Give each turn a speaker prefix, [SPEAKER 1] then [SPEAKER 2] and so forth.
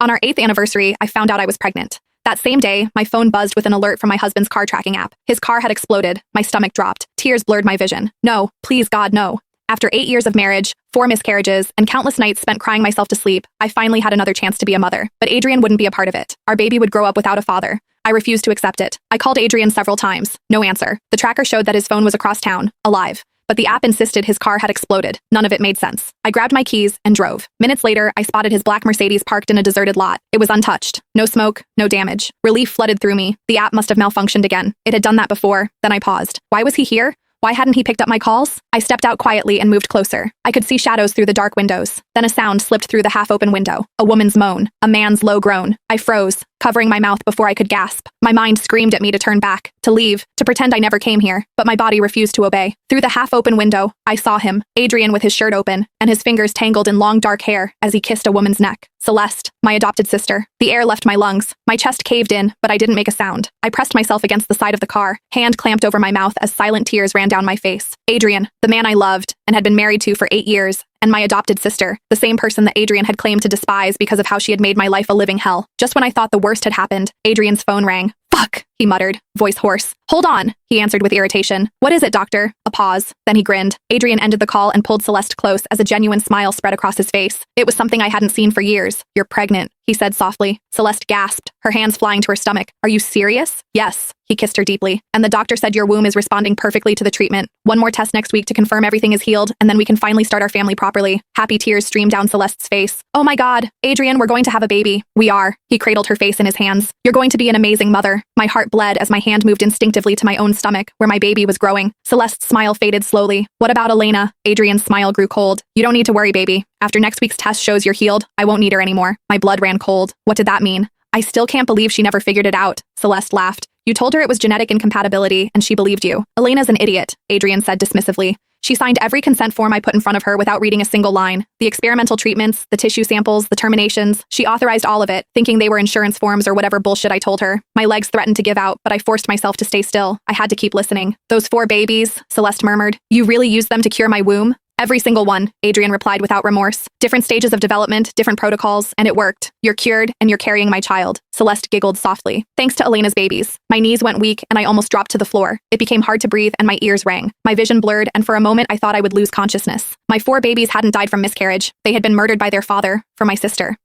[SPEAKER 1] On our 8th anniversary, I found out I was pregnant. That same day, my phone buzzed with an alert from my husband's car tracking app. His car had exploded. My stomach dropped. Tears blurred my vision. No, please God, no. After 8 years of marriage, 4 miscarriages, and countless nights spent crying myself to sleep, I finally had another chance to be a mother. But Adrian wouldn't be a part of it. Our baby would grow up without a father. I refused to accept it. I called Adrian several times. No answer. The tracker showed that his phone was across town, alive. But the app insisted his car had exploded. None of it made sense. I grabbed my keys and drove. Minutes later, I spotted his black Mercedes parked in a deserted lot. It was untouched. No smoke, no damage. Relief flooded through me. The app must have malfunctioned again. It had done that before. Then I paused. Why was he here? Why hadn't he picked up my calls? I stepped out quietly and moved closer. I could see shadows through the dark windows. Then a sound slipped through the half-open window. A woman's moan. A man's low groan. I froze, covering my mouth before I could gasp. My mind screamed at me to turn back, to leave, to pretend I never came here, but my body refused to obey. Through the half-open window, I saw him, Adrian with his shirt open, and his fingers tangled in long dark hair as he kissed a woman's neck. Celeste, my adopted sister. The air left my lungs. My chest caved in, but I didn't make a sound. I pressed myself against the side of the car, hand clamped over my mouth as silent tears ran down my face. Adrian, the man I loved and had been married to for 8 years, and my adopted sister, the same person that Adrian had claimed to despise because of how she had made my life a living hell. Just when I thought the worst had happened, Adrian's phone rang. Fuck, he muttered, voice hoarse. Hold on, he answered with irritation. What is it, doctor? A pause. Then he grinned. Adrian ended the call and pulled Celeste close as a genuine smile spread across his face. It was something I hadn't seen for years. You're pregnant, he said softly. Celeste gasped, her hands flying to her stomach. Are you serious? Yes. He kissed her deeply. And the doctor said your womb is responding perfectly to the treatment. One more test next week to confirm everything is healed, and then we can finally start our family properly. Happy tears streamed down Celeste's face. Oh my God, Adrian, we're going to have a baby. We are. He cradled her face in his hands. You're going to be an amazing mother. My heart bled as my hand moved instinctively to my own stomach, where my baby was growing. Celeste's smile faded slowly. What about Elena? Adrian's smile grew cold. You don't need to worry, baby. After next week's test shows you're healed, I won't need her anymore. My blood ran cold. What did that mean? I still can't believe she never figured it out. Celeste laughed. You told her it was genetic incompatibility, and she believed you. Elena's an idiot, Adrian said dismissively. She signed every consent form I put in front of her without reading a single line. The experimental treatments, the tissue samples, the terminations. She authorized all of it, thinking they were insurance forms or whatever bullshit I told her. My legs threatened to give out, but I forced myself to stay still. I had to keep listening. Those 4 babies, Celeste murmured. You really used them to cure my womb? Every single one, Adrian replied without remorse. Different stages of development, different protocols, and it worked. You're cured, and you're carrying my child. Celeste giggled softly. Thanks to Elena's babies. My knees went weak, and I almost dropped to the floor. It became hard to breathe, and my ears rang. My vision blurred, and for a moment I thought I would lose consciousness. My 4 babies hadn't died from miscarriage. They had been murdered by their father, for my sister.